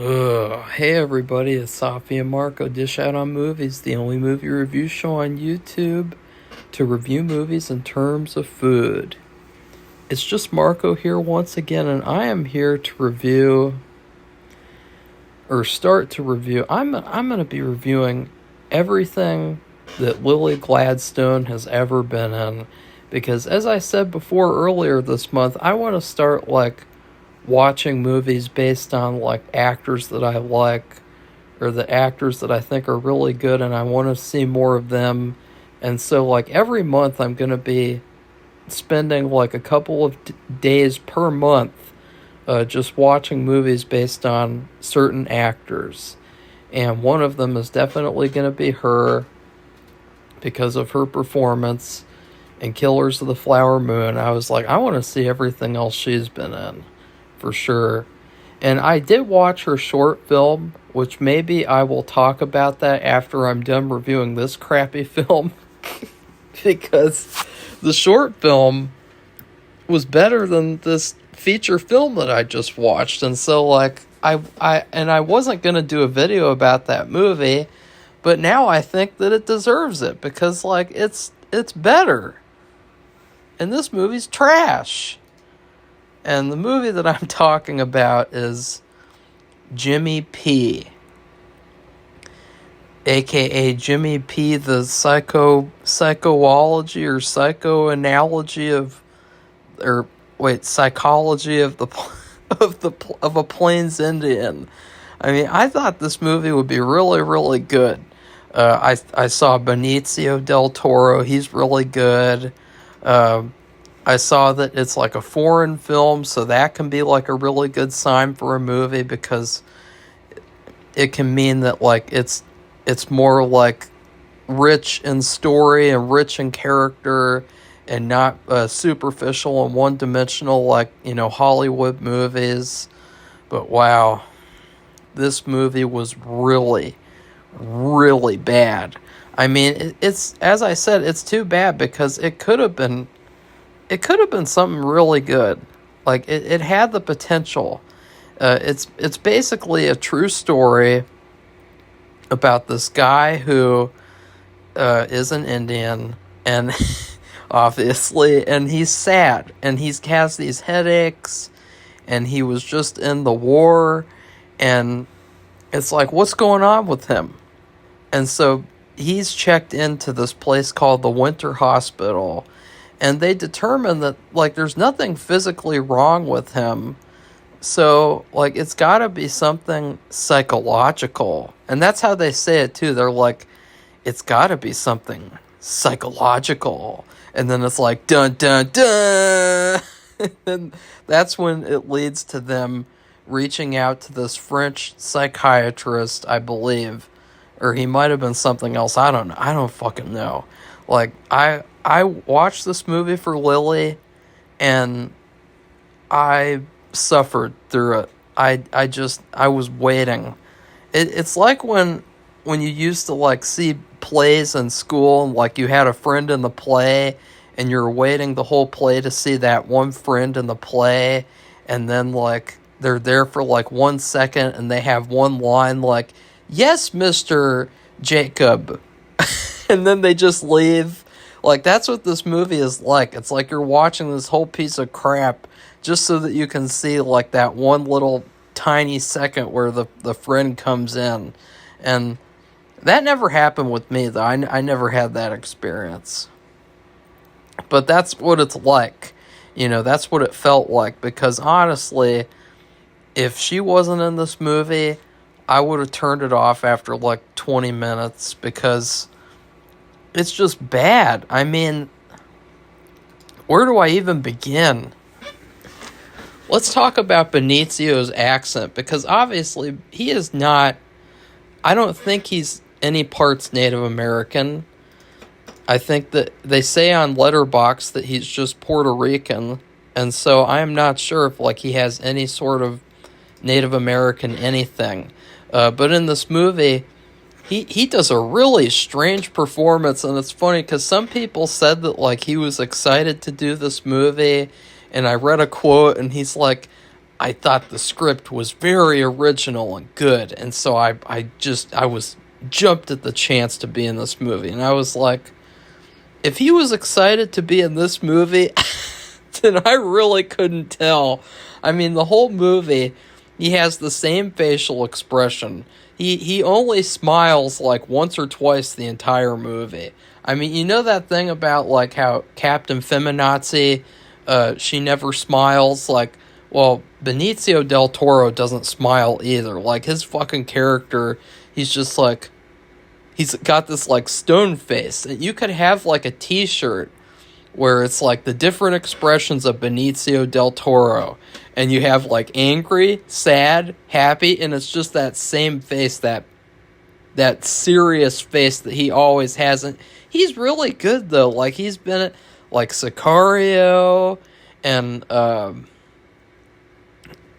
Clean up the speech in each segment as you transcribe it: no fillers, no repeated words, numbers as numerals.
Hey everybody, it's Safi and Marco, Dish Out on Movies, the only movie review show on YouTube to review movies in terms of food. It's just Marco here once again, and I am here to review, or start to review. I'm going to be reviewing everything that Lily Gladstone has ever been in, because as I said before earlier this month, I want to start watching movies based on actors that I like or the actors that I think are really good, and I want to see more of them. And so every month I'm going to be spending a couple of days per month just watching movies based on certain actors. And one of them is definitely going to be her because of her performance in Killers of the Flower Moon. I was like, I want to see everything else she's been in. For sure. And I did watch her short film, which maybe I will talk about that after I'm done reviewing this crappy film. Because the short film was better than this feature film that I just watched. And so I wasn't going to do a video about that movie, but now I think that it deserves it because it's better. And this movie's trash. And the movie that I'm talking about is Jimmy P, a.k.a. Jimmy P, the psychology or psychoanalogy psychology of a Plains Indian. I mean, I thought this movie would be really, really good. I saw Benicio del Toro. He's really good. I saw that it's a foreign film, so that can be a really good sign for a movie because it can mean that it's more rich in story and rich in character and not superficial and one-dimensional Hollywood movies. But wow, this movie was really, really bad. I mean, it's as I said, it's too bad because it could have been something really good. It had the potential. It's basically a true story about this guy who is an Indian, and obviously, and he's sad, and he has these headaches, and he was just in the war, and it's what's going on with him? And so he's checked into this place called the Winter Hospital. And they determine that, there's nothing physically wrong with him. So, it's got to be something psychological. And that's how they say it, too. They're it's got to be something psychological. And then it's dun, dun, dun. And that's when it leads to them reaching out to this French psychiatrist, I believe. Or he might have been something else. I don't know. I don't fucking know. I watched this movie for Lily, and I suffered through it. I was waiting. It's like when you used to see plays in school, and you had a friend in the play, and you're waiting the whole play to see that one friend in the play, and then they're there for 1 second, and they have one line "Yes, Mr. Jacob," and then they just leave. That's what this movie is like. It's you're watching this whole piece of crap just so that you can see, that one little tiny second where the friend comes in. And that never happened with me, though. I never had that experience. But that's what it's like. That's what it felt like. Because, honestly, if she wasn't in this movie, I would have turned it off after, 20 minutes because it's just bad. I mean, where do I even begin? Let's talk about Benicio's accent, because obviously he is not, I don't think he's any parts Native American. I think that they say on Letterboxd that he's just Puerto Rican, and so I am not sure if he has any sort of Native American anything. But in this movie, He does a really strange performance, and it's funny because some people said that he was excited to do this movie, and I read a quote, and he's I thought the script was very original and good, and so I was jumped at the chance to be in this movie, and I was like, if he was excited to be in this movie, then I really couldn't tell. I mean, the whole movie, he has the same facial expression. He only smiles like once or twice the entire movie. I mean, you know that thing about like how Captain Feminazi, she never smiles? Like, well, Benicio del Toro doesn't smile either. Like, his fucking character, he's just like, he's got this like stone face. And you could have like a t-shirt where it's like the different expressions of Benicio del Toro. And you have like angry, sad, happy, and it's just that same face, that serious face that he always has. And he's really good though. Like, he's been at like Sicario and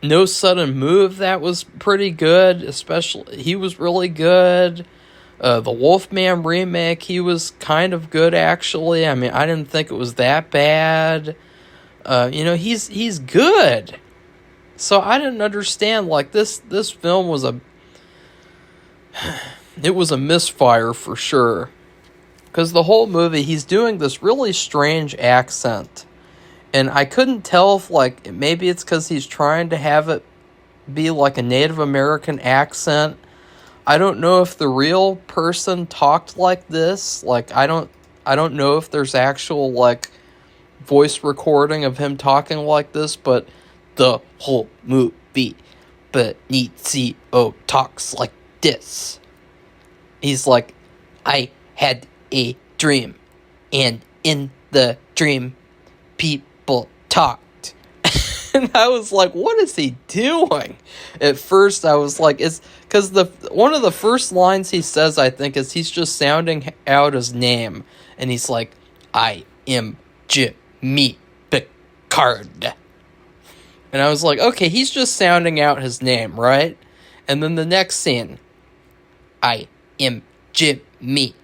No Sudden Move, that was pretty good. Especially, he was really good. The Wolfman remake, he was kind of good actually. I mean, I didn't think it was that bad. He's good. So I didn't understand, like, this film was it was a misfire for sure. Because the whole movie, he's doing this really strange accent. And I couldn't tell if, like, maybe it's because he's trying to have it be like a Native American accent. I don't know if the real person talked like this. Like, I don't know if there's actual, like, voice recording of him talking like this, but the whole movie, Benicio talks like this. He's like, I had a dream, and in the dream, people talked. And I was like, what is he doing? At first, I was like, it's because one of the first lines he says, I think, is he's just sounding out his name. And he's like, I am Jimmy Picard. And I was like, okay, he's just sounding out his name, right? And then the next scene, I am Jimmy,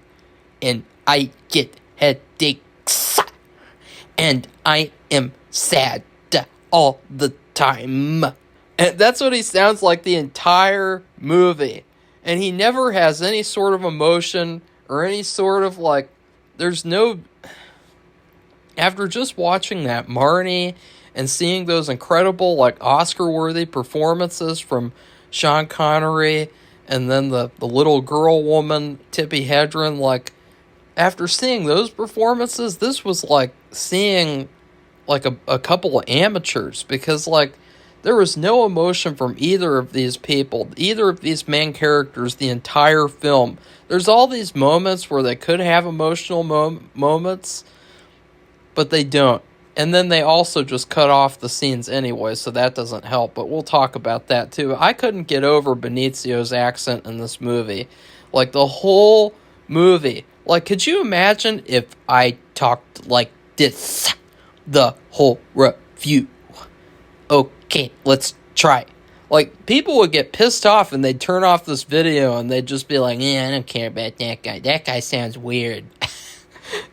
and I get headaches, and I am sad all the time. And that's what he sounds like the entire movie. And he never has any sort of emotion or any sort of, like, there's no... After just watching that, Marnie, and seeing those incredible, like, Oscar-worthy performances from Sean Connery, and then the little girl woman, Tippi Hedren, like, after seeing those performances, this was like seeing, like, a couple of amateurs, because, like, there was no emotion from either of these people, either of these main characters, the entire film. There's all these moments where they could have emotional moments, but they don't. And then they also just cut off the scenes anyway, so that doesn't help. But we'll talk about that too. I couldn't get over Benicio's accent in this movie. Like, the whole movie. Like, could you imagine if I talked like this the whole review? Okay, let's try. Like, people would get pissed off and they'd turn off this video and they'd just be like, yeah, I don't care about that guy. That guy sounds weird.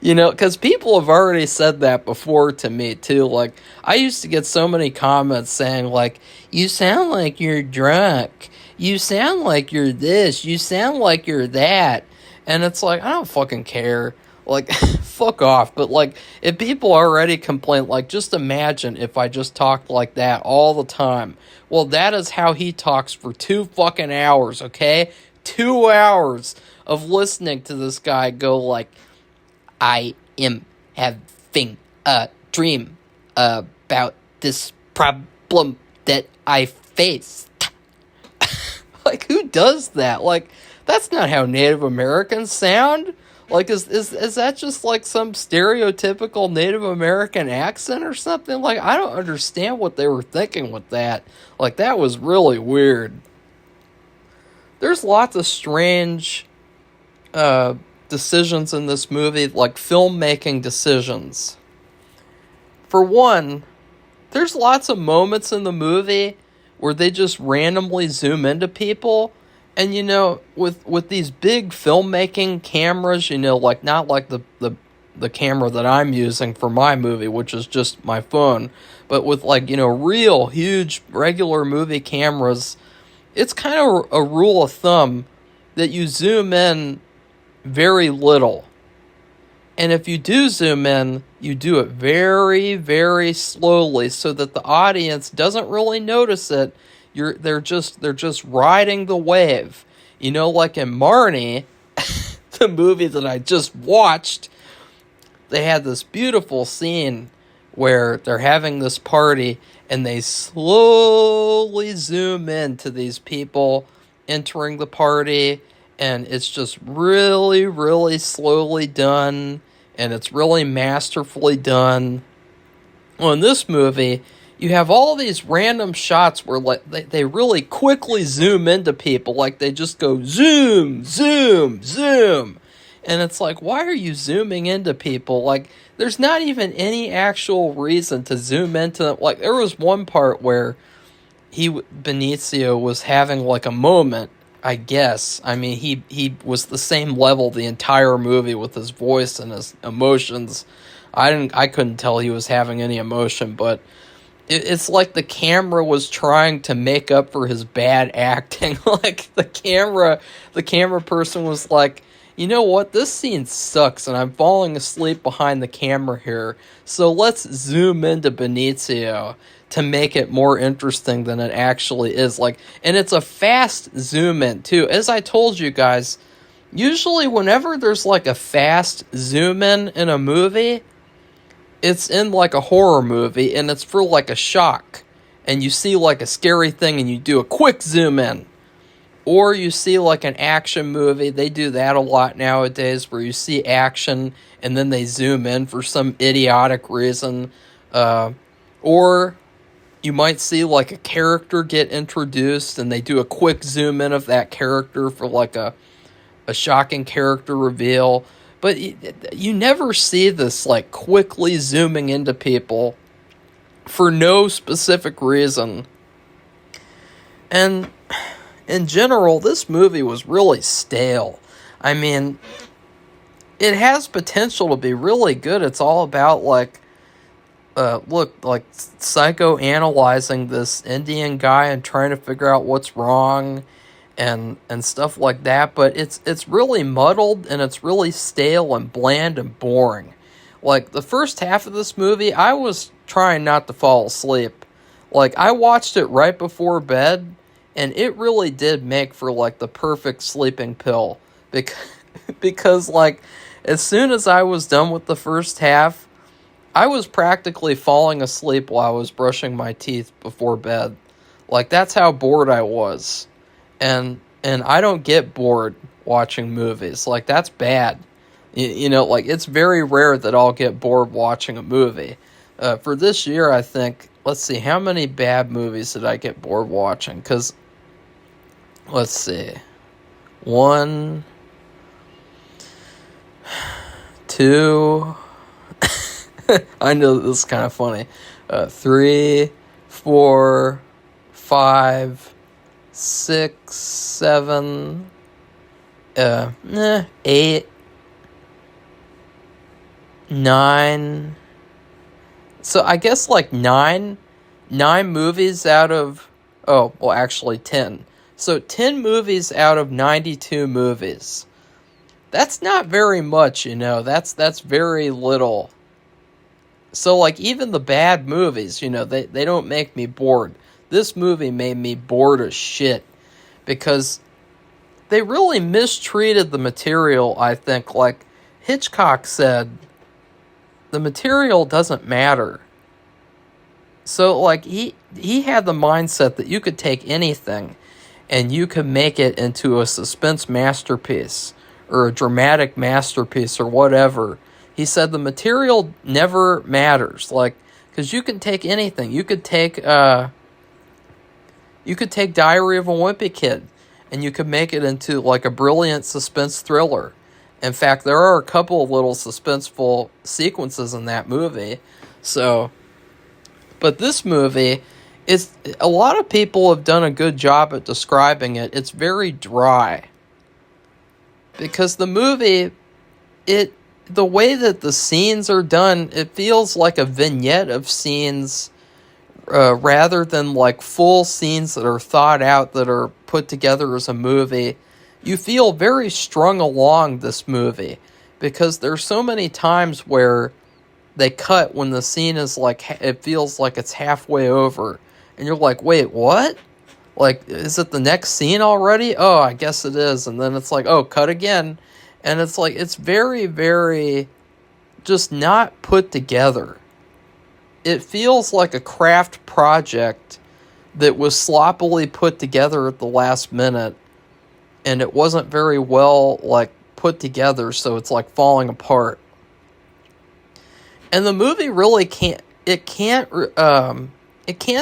You know, because people have already said that before to me, too. Like, I used to get so many comments saying, like, you sound like you're drunk. You sound like you're this. You sound like you're that. And it's like, I don't fucking care. Like, fuck off. But, like, if people already complain, like, just imagine if I just talked like that all the time. Well, that is how he talks for 2 fucking hours, okay? 2 hours of listening to this guy go, like, I am having a dream about this problem that I faced. Like, who does that? Like, that's not how Native Americans sound. Like, is that just like some stereotypical Native American accent or something? Like, I don't understand what they were thinking with that. Like, that was really weird. There's lots of strange decisions in this movie, like filmmaking decisions. For one, there's lots of moments in the movie where they just randomly zoom into people, and, you know, with these big filmmaking cameras, you know, like, not like the the camera that I'm using for my movie, which is just my phone. But with, like, real huge regular movie cameras, it's kind of a rule of thumb that you zoom in very little. And if you do zoom in, you do it very, very slowly so that the audience doesn't really notice it. They're just riding the wave. Like in Marnie, the movie that I just watched, they had this beautiful scene where they're having this party and they slowly zoom in to these people entering the party, and it's just really, really slowly done, and it's really masterfully done. Well, in this movie, you have all these random shots where, like, they really quickly zoom into people. Like, they just go zoom, zoom, zoom. And it's like, why are you zooming into people? Like, there's not even any actual reason to zoom into them. Like, there was one part where Benicio was having, like, a moment, I guess. I mean, he was the same level the entire movie with his voice and his emotions. I couldn't tell he was having any emotion, but it's like the camera was trying to make up for his bad acting. Like, the camera person was like, you know what, this scene sucks and I'm falling asleep behind the camera here, so let's zoom into Benicio to make it more interesting than it actually is. Like, and it's a fast zoom in too. As I told you guys, usually whenever there's like a fast zoom in a movie, it's in like a horror movie and it's for like a shock, and you see like a scary thing and you do a quick zoom in. Or you see like an action movie. They do that a lot nowadays, where you see action and then they zoom in for some idiotic reason. Or you might see like a character get introduced and they do a quick zoom in of that character for like a shocking character reveal. But you never see this like quickly zooming into people for no specific reason. And in general, this movie was really stale. I mean, it has potential to be really good. It's all about, like, psychoanalyzing this Indian guy and trying to figure out what's wrong and stuff like that. But it's really muddled, and it's really stale and bland and boring. Like, the first half of this movie, I was trying not to fall asleep. Like, I watched it right before bed, and it really did make for, like, the perfect sleeping pill. Because, like, as soon as I was done with the first half, I was practically falling asleep while I was brushing my teeth before bed. Like, that's how bored I was. And I don't get bored watching movies. Like, that's bad. Like, it's very rare that I'll get bored watching a movie. For this year, I think, let's see, how many bad movies did I get bored watching? Because, let's see, 1, 2, I know this is kind of funny, 3, 4, 5, 6, 7, 8, 9, so I guess like 9 movies out of, actually 10. So 10 movies out of 92 movies. That's not very much, That's very little. So, like, even the bad movies, they don't make me bored. This movie made me bored as shit. Because they really mistreated the material, I think. Like, Hitchcock said, the material doesn't matter. So, like, he had the mindset that you could take anything and you could make it into a suspense masterpiece or a dramatic masterpiece or whatever. He said the material never matters, like, because you can take anything. You could take Diary of a Wimpy Kid, and you could make it into like a brilliant suspense thriller. In fact, there are a couple of little suspenseful sequences in that movie. So, but this movie, a lot of people have done a good job at describing it. It's very dry. Because the movie, it the way that the scenes are done, it feels like a vignette of scenes rather than like full scenes that are thought out, that are put together as a movie. You feel very strung along this movie because there's so many times where they cut when the scene is like, it feels like it's halfway over. And you're like, wait, what? Like, is it the next scene already? Oh, I guess it is. And then it's like, oh, cut again. And it's like, it's very, very just not put together. It feels like a craft project that was sloppily put together at the last minute. And it wasn't very well, like, put together, so it's like falling apart. And the movie really can't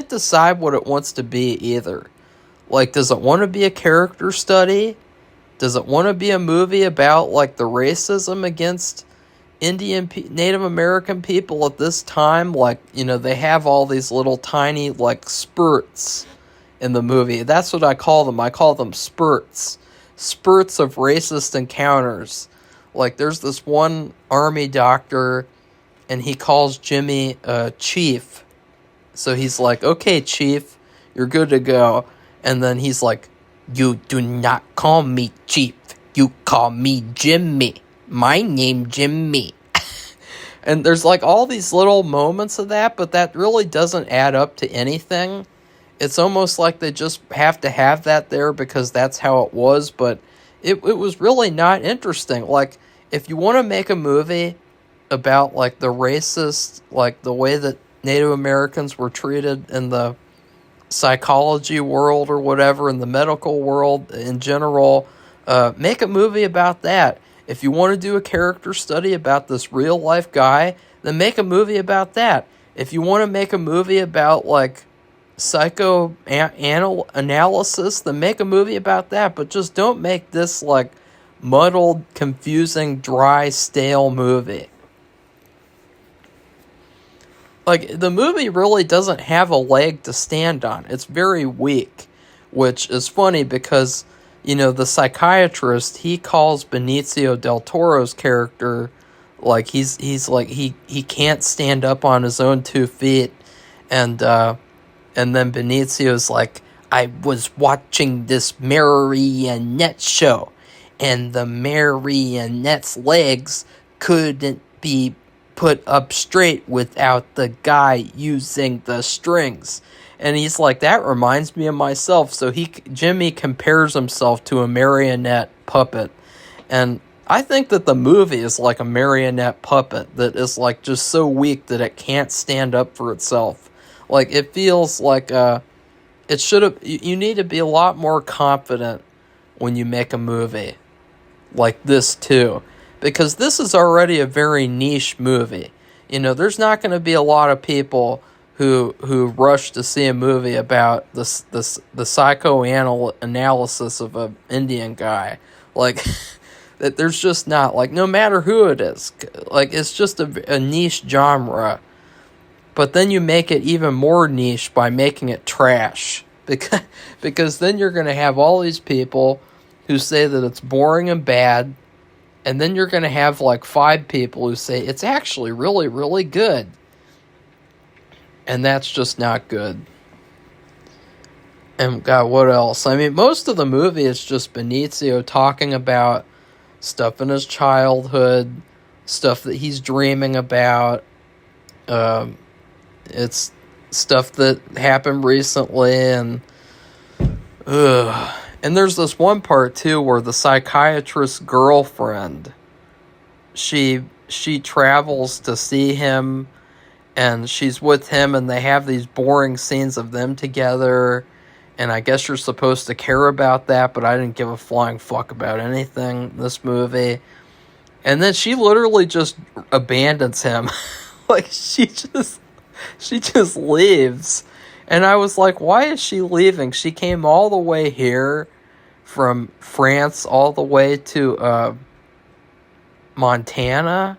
decide what it wants to be either. Like, does it want to be a character study? Does it want to be a movie about, like, the racism against Native American people at this time? Like, you know, they have all these little tiny, like, spurts in the movie. That's what I call them. I call them spurts. Spurts of racist encounters. Like, there's this one army doctor, and he calls Jimmy Chief. So he's like, okay, Chief, you're good to go. And then he's like, you do not call me Chief. You call me Jimmy. My name Jimmy. And there's like all these little moments of that, but that really doesn't add up to anything. It's almost like they just have to have that there because that's how it was, but it was really not interesting. Like, if you want to make a movie about, like, the racist, like, the way that Native Americans were treated in the psychology world or whatever, in the medical world in general, make a movie about that. If you want to do a character study about this real-life guy, then make a movie about that. If you want to make a movie about, like, psychoanalysis, then make a movie about that, but just don't make this, like, muddled, confusing, dry, stale movie. Like, the movie really doesn't have a leg to stand on. It's very weak, which is funny because, you know, the psychiatrist, he calls Benicio del Toro's character, like, he's like, he can't stand up on his own 2 feet, and then Benicio's like, I was watching this marionette show, and the marionette's legs couldn't be put up straight without the guy using the strings. And he's like, that reminds me of myself. So Jimmy compares himself to a marionette puppet. And I think that the movie is like a marionette puppet that is like just so weak that it can't stand up for itself. Like, it feels like it should have. You need to be a lot more confident when you make a movie like this too, because this is already a very niche movie. You know, there's not going to be a lot of people who rush to see a movie about the psychoanalysis of an Indian guy. Like, that there's just not, like, no matter who it is, like, it's just a niche genre. But then you make it even more niche by making it trash. Because then you're going to have all these people who say that it's boring and bad. And then you're going to have like 5 people who say it's actually really, really good. And that's just not good. And God, what else? I mean, most of the movie is just Benicio talking about stuff in his childhood, stuff that he's dreaming about. It's stuff that happened recently, and there's this one part too where the psychiatrist's girlfriend, she travels to see him, and she's with him, and they have these boring scenes of them together, and I guess you're supposed to care about that, but I didn't give a flying fuck about anything in this movie. And then she literally just abandons him. Like, she just leaves. And I was like, why is she leaving? She came all the way here from France all the way to Montana,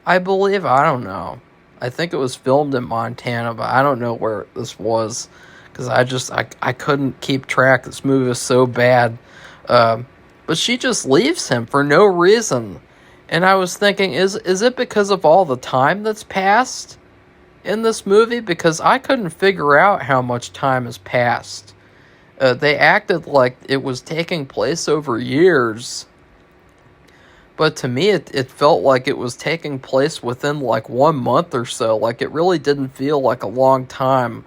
I believe. I don't know. I think it was filmed in Montana, but I don't know where this was, because I couldn't keep track. This movie was so bad. But she just leaves him for no reason. And I was thinking, is it because of all the time that's passed in this movie? Because I couldn't figure out how much time has passed. They acted like it was taking place over years. But to me, it felt like it was taking place within like 1 month or so. Like it really didn't feel like a long time.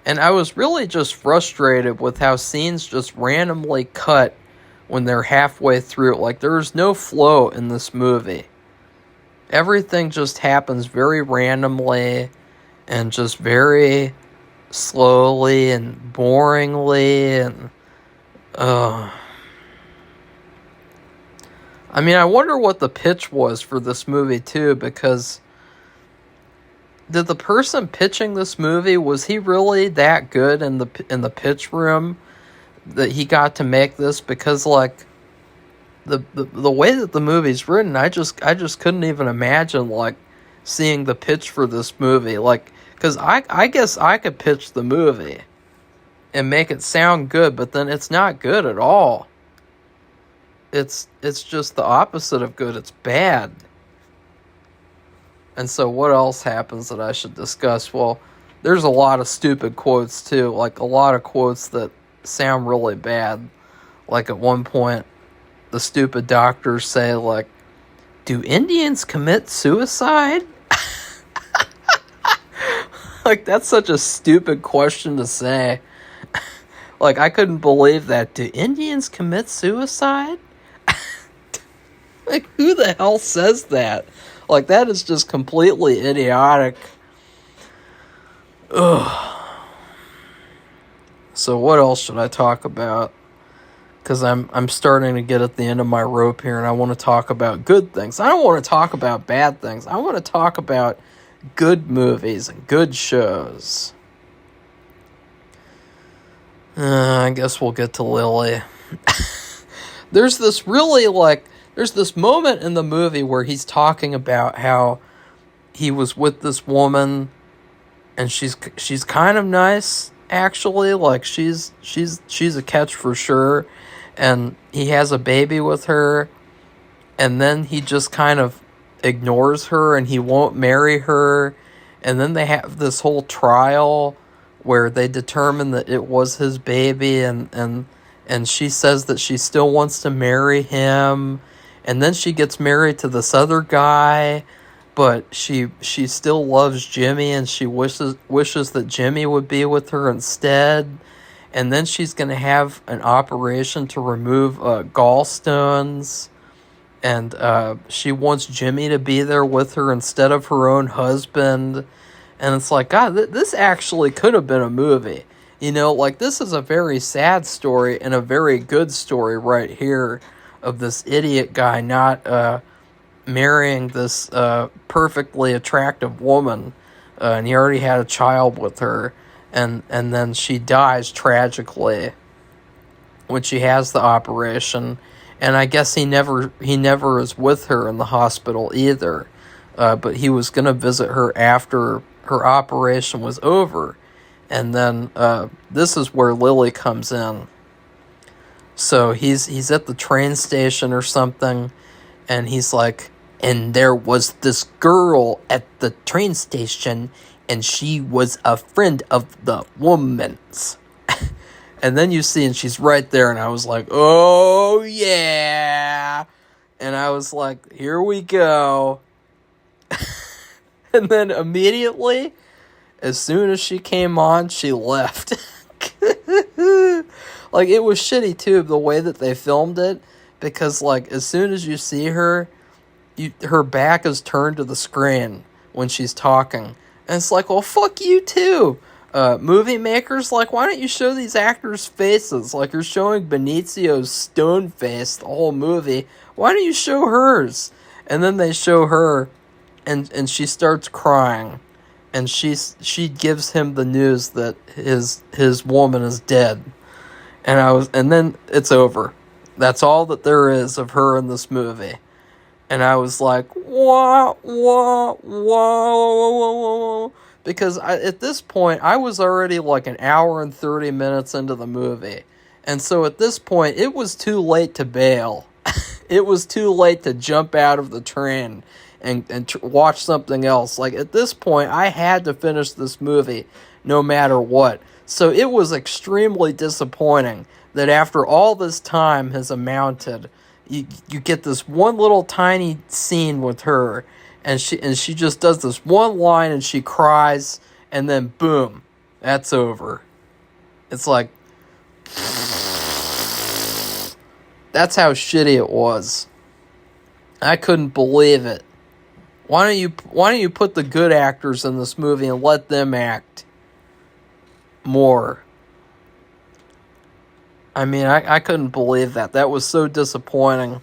And I was really just frustrated with how scenes just randomly cut when they're halfway through. Like there's no flow in this movie. Everything just happens very randomly and just very slowly and boringly. And I mean, I wonder what the pitch was for this movie too, because did the person pitching this movie, was he really that good in the pitch room that he got to make this? Because like the way that the movie's written, I just couldn't even imagine like seeing the pitch for this movie. Like, because I guess I could pitch the movie and make it sound good, but then it's not good at all. It's just the opposite of good. It's bad. And so what else happens that I should discuss? Well, there's a lot of stupid quotes too, like a lot of quotes that sound really bad. Like at one point, the stupid doctors say like, "Do Indians commit suicide?" Like that's such a stupid question to say. Like I couldn't believe that. Do Indians commit suicide? Like who the hell says that? Like, that is just completely idiotic. Ugh. So what else should I talk about? Because I'm starting to get at the end of my rope here, and I want to talk about good things. I don't want to talk about bad things. I want to talk about good movies and good shows. I guess we'll get to Lily. There's this moment in the movie where he's talking about how he was with this woman and she's kind of nice, actually. Like she's a catch for sure, and he has a baby with her, and then he just kind of ignores her and he won't marry her, and then they have this whole trial where they determine that it was his baby, and she says that she still wants to marry him. And then she gets married to this other guy, but she still loves Jimmy, and she wishes that Jimmy would be with her instead. And then she's going to have an operation to remove gallstones, and she wants Jimmy to be there with her instead of her own husband. And it's like, God, this actually could have been a movie. You know, like this is a very sad story and a very good story right here, of this idiot guy not marrying this perfectly attractive woman, and he already had a child with her, and then she dies tragically when she has the operation, and I guess he never is with her in the hospital either, but he was going to visit her after her operation was over, and then this is where Lily comes in. So he's at the train station or something, and he's like, and there was this girl at the train station, and she was a friend of the woman's. And then you see, and she's right there, and I was like, oh yeah. And I was like, here we go. And then immediately, as soon as she came on, she left. Like, it was shitty, too, the way that they filmed it, because, like, as soon as you see her, her back is turned to the screen when she's talking. And it's like, well, fuck you, too. Movie makers, like, why don't you show these actors' faces? Like, you're showing Beniccio's stone face the whole movie. Why don't you show hers? And then they show her, and she starts crying. And she gives him the news that his woman is dead. And then it's over. That's all that there is of her in this movie. And I was like, whoa. Because at this point, I was already like an hour and 30 minutes into the movie. And so at this point, it was too late to bail. It was too late to jump out of the train and watch something else. Like, at this point, I had to finish this movie no matter what. So it was extremely disappointing that after all this time has amounted, you get this one little tiny scene with her, and she just does this one line and she cries, and then boom, that's over. It's like, that's how shitty it was. I couldn't believe it. Why don't you put the good actors in this movie and let them act more? I mean, I couldn't believe that. That was so disappointing.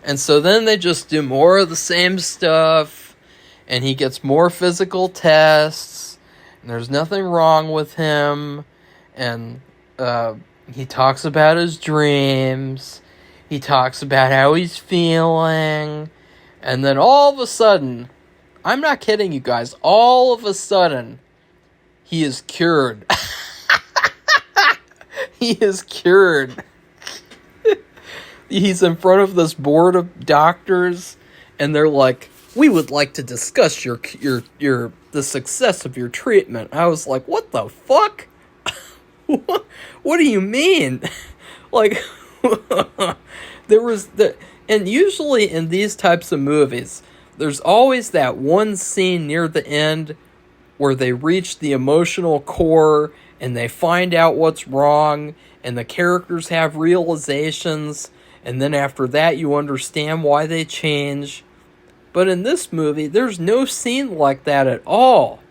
And so then they just do more of the same stuff, and he gets more physical tests, and there's nothing wrong with him, and he talks about his dreams, he talks about how he's feeling, and then all of a sudden, I'm not kidding you guys, all of a sudden, he is cured. He is cured. He's in front of this board of doctors, and they're like, "We would like to discuss the success of your treatment." I was like, "What the fuck? What do you mean?" Like, and usually in these types of movies, there's always that one scene near the end where they reach the emotional core and they find out what's wrong, and the characters have realizations, and then after that you understand why they change. But in this movie, there's no scene like that at all.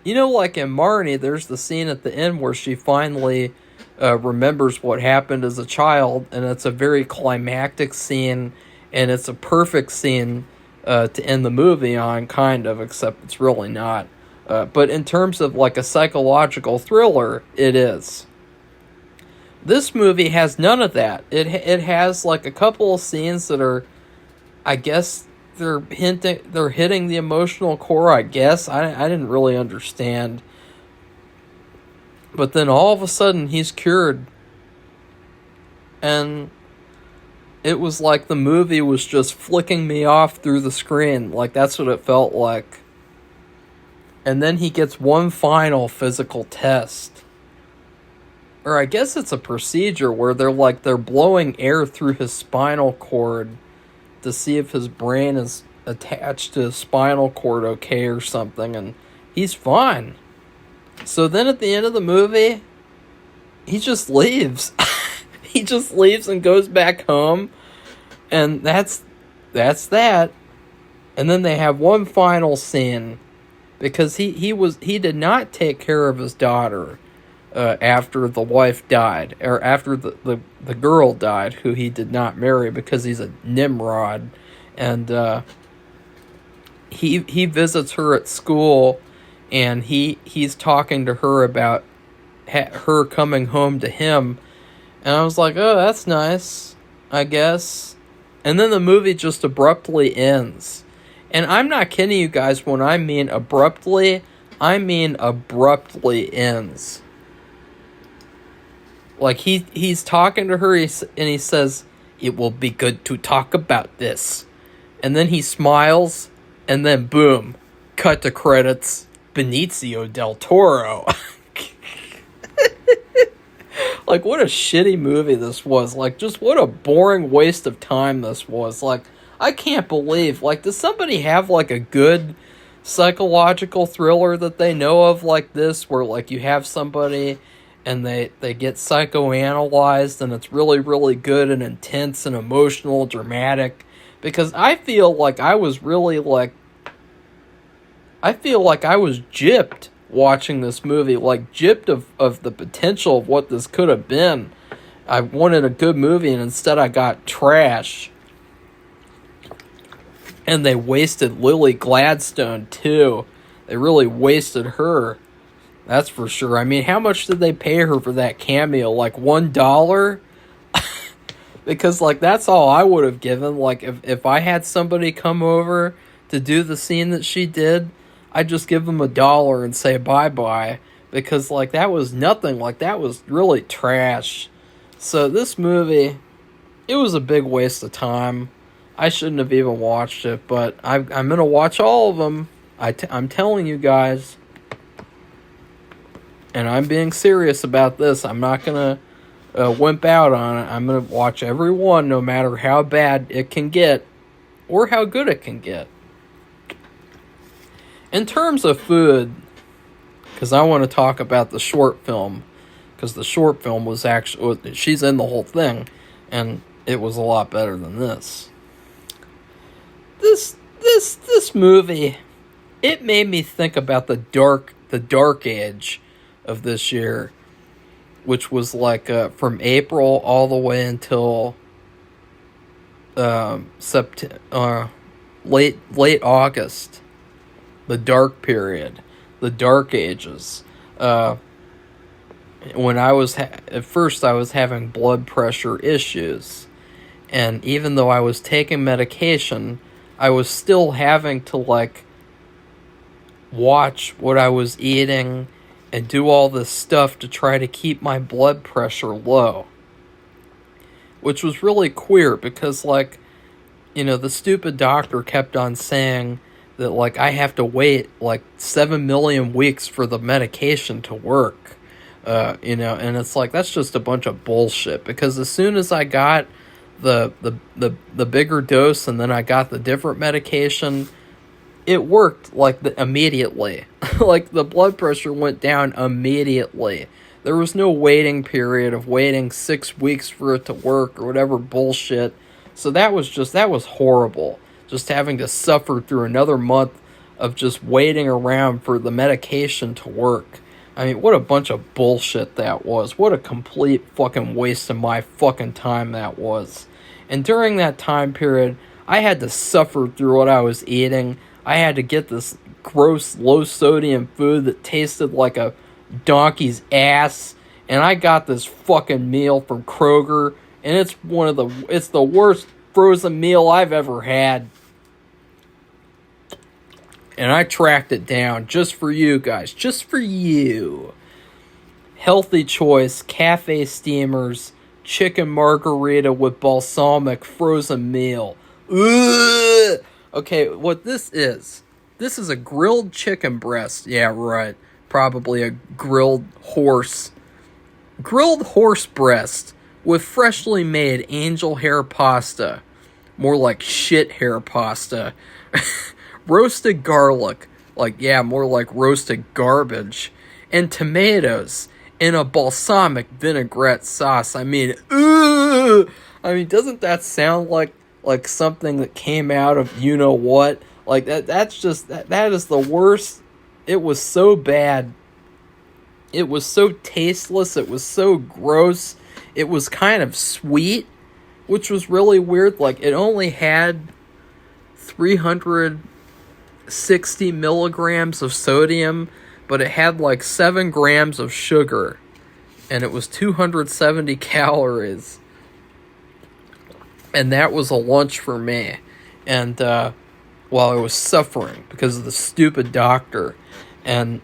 You know, like in Marnie, there's the scene at the end where she finally remembers what happened as a child, and it's a very climactic scene, and it's a perfect scene to end the movie on, kind of, except it's really not. But in terms of like a psychological thriller, it is. This movie has none of that. It has like a couple of scenes that are, I guess, they're hitting the emotional core, I guess. I didn't really understand. But then all of a sudden he's cured. And it was like the movie was just flicking me off through the screen. Like, that's what it felt like. And then he gets one final physical test. Or I guess it's a procedure where they're blowing air through his spinal cord to see if his brain is attached to his spinal cord okay or something, and he's fine. So then at the end of the movie, he just leaves. He just leaves and goes back home, and that's that. And then they have one final scene, because he did not take care of his daughter after the wife died, or after the girl died, who he did not marry because he's a Nimrod. And he visits her at school, and he's talking to her about her coming home to him. And I was like, oh, that's nice, I guess. And then the movie just abruptly ends. And I'm not kidding you guys, when I mean abruptly, I mean abruptly ends. Like, he's talking to her, and he says, "It will be good to talk about this." And then he smiles, and then boom, cut to credits, Benicio del Toro. Like, what a shitty movie this was. Like, just what a boring waste of time this was. Like, I can't believe, like, does somebody have, like, a good psychological thriller that they know of like this, where, like, you have somebody and they get psychoanalyzed, and it's really, really good and intense and emotional, dramatic? Because I feel like I was really, like, I feel like I was gypped watching this movie, like, gypped of the potential of what this could have been. I wanted a good movie, and instead I got trash. And they wasted Lily Gladstone, too. They really wasted her. That's for sure. I mean, how much did they pay her for that cameo? Like, $1? Because, like, that's all I would have given. Like, if I had somebody come over to do the scene that she did, I'd just give them $1 and say bye-bye. Because, like, that was nothing. Like, that was really trash. So this movie, it was a big waste of time. I shouldn't have even watched it, but I'm going to watch all of them. I'm telling you guys. And I'm being serious about this. I'm not going to wimp out on it. I'm going to watch every one, no matter how bad it can get or how good it can get. In terms of food, because I want to talk about the short film, because the short film was actually, she's in the whole thing, and it was a lot better than this. This movie, it made me think about the dark age of this year, which was like from April all the way until late August. The dark period, the dark ages. When I was at first, I was having blood pressure issues, and even though I was taking medication, I was still having to like watch what I was eating and do all this stuff to try to keep my blood pressure low, which was really queer because, like, the stupid doctor kept on saying that, like, I have to wait, like, 7 million weeks for the medication to work, and it's like, that's just a bunch of bullshit, because as soon as I got the bigger dose and then I got the different medication, it worked, like, immediately. Like, the blood pressure went down immediately. There was no waiting period of waiting 6 weeks for it to work or whatever bullshit. So that was horrible. Just having to suffer through another month of just waiting around for the medication to work. I mean, what a bunch of bullshit that was. What a complete fucking waste of my fucking time that was. And during that time period, I had to suffer through what I was eating. I had to get this gross, low-sodium food that tasted like a donkey's ass. And I got this fucking meal from Kroger. And it's the worst frozen meal I've ever had. And I tracked it down just for you guys. Just for you. Healthy Choice Cafe Steamers Chicken Margarita with Balsamic Frozen Meal. Ugh! Okay, what this is a grilled chicken breast. Yeah, right. Probably a grilled horse breast with freshly made angel hair pasta. More like shit hair pasta. Roasted garlic. More like roasted garbage. And tomatoes in a balsamic vinaigrette sauce. I mean, ugh! I mean, doesn't that sound like something that came out of you-know-what? Like, that is the worst. It was so bad. It was so tasteless. It was so gross. It was kind of sweet, which was really weird. Like, it only had 360 milligrams of sodium, but it had like 7 grams of sugar, and it was 270 calories. And that was a lunch for me. And while I was suffering because of the stupid doctor. And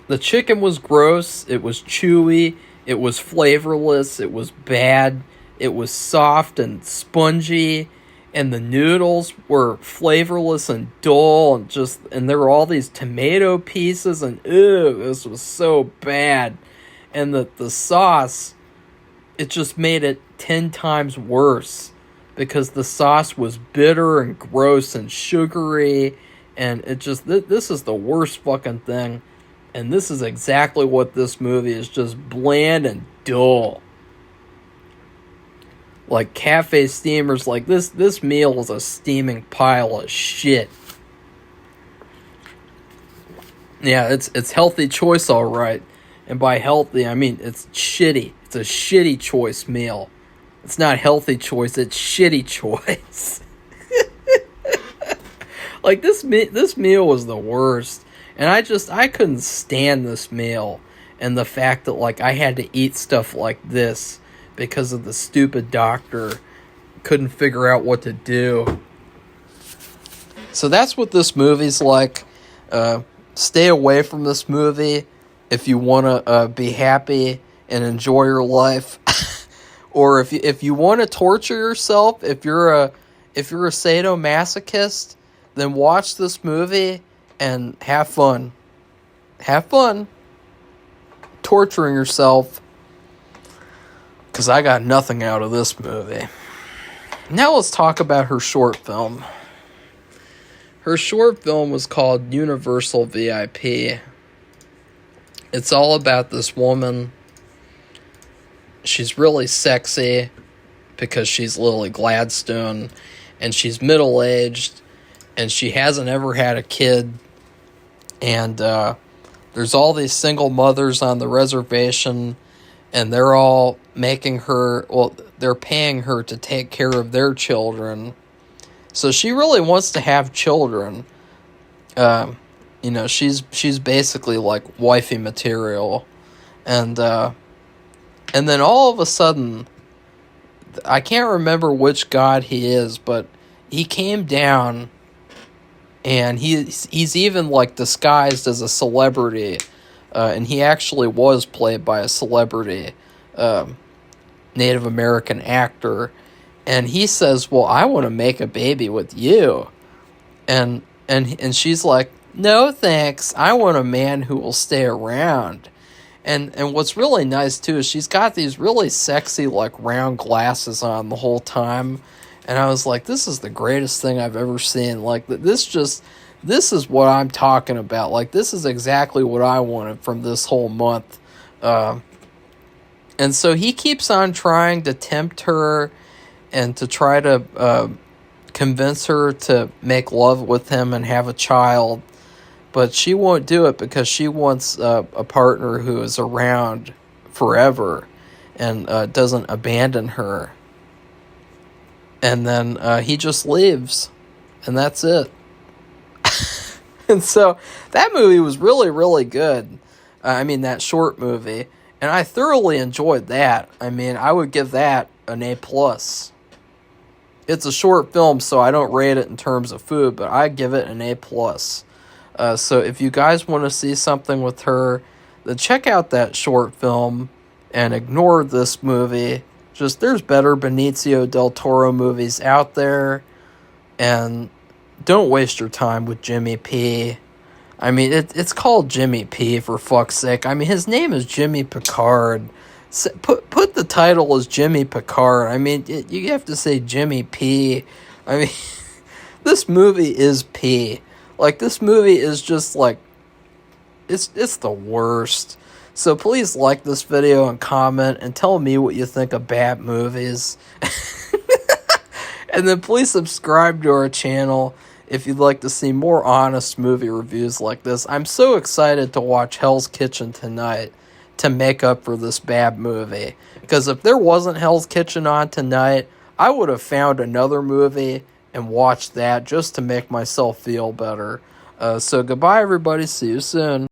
the chicken was gross. It was chewy. It was flavorless. It was bad. It was soft and spongy. And the noodles were flavorless and dull. And there were all these tomato pieces. And ew, this was so bad. And the sauce, it just made it 10 times worse. Because the sauce was bitter and gross and sugary. And it just, this is the worst fucking thing. And this is exactly what this movie is, just bland and dull. Like cafe steamers, like this meal is a steaming pile of shit. Yeah, it's Healthy Choice, alright. And by healthy, I mean it's shitty. It's a shitty choice meal. It's not Healthy Choice, it's Shitty Choice. Like, this meal was the worst. And I couldn't stand this meal. And the fact that, like, I had to eat stuff like this because of the stupid doctor couldn't figure out what to do. So that's what this movie's like. Stay away from this movie if you want to be happy and enjoy your life. Or if you want to torture yourself, if you're a sadomasochist, then watch this movie and have fun. Have fun torturing yourself, because I got nothing out of this movie. Now let's talk about her short film. Her short film was called Universal VIP. It's all about this woman. She's really sexy because she's Lily Gladstone, and she's middle-aged, and she hasn't ever had a kid, and there's all these single mothers on the reservation, and they're all making her, well, they're paying her to take care of their children. So she really wants to have children. You know, she's basically like wifey material. And then all of a sudden, I can't remember which god he is, but he came down, and he's even like disguised as a celebrity, and he actually was played by a celebrity, Native American actor, and he says, "Well, I want to make a baby with you," and she's like, "No, thanks. I want a man who will stay around." And what's really nice, too, is she's got these really sexy, like, round glasses on the whole time. And I was like, this is the greatest thing I've ever seen. Like, this is what I'm talking about. Like, this is exactly what I wanted from this whole month. And so he keeps on trying to tempt her and to try to convince her to make love with him and have a child. But she won't do it because she wants a partner who is around forever and doesn't abandon her. And then he just leaves, and that's it. And so that movie was really, really good. I mean, that short movie. And I thoroughly enjoyed that. I mean, I would give that an A+. It's a short film, so I don't rate it in terms of food, but I give it an A+. So if you guys want to see something with her, then check out that short film and ignore this movie. Just, there's better Benicio del Toro movies out there, and don't waste your time with Jimmy P. I mean, it's called Jimmy P, for fuck's sake. I mean, his name is Jimmy Picard. Put the title as Jimmy Picard. I mean, you have to say Jimmy P. I mean, this movie is P. Like, this movie is just, like, it's the worst. So please like this video and comment and tell me what you think of bad movies. And then please subscribe to our channel if you'd like to see more honest movie reviews like this. I'm so excited to watch Hell's Kitchen tonight to make up for this bad movie. Because if there wasn't Hell's Kitchen on tonight, I would have found another movie and watch that just to make myself feel better. So goodbye, everybody. See you soon.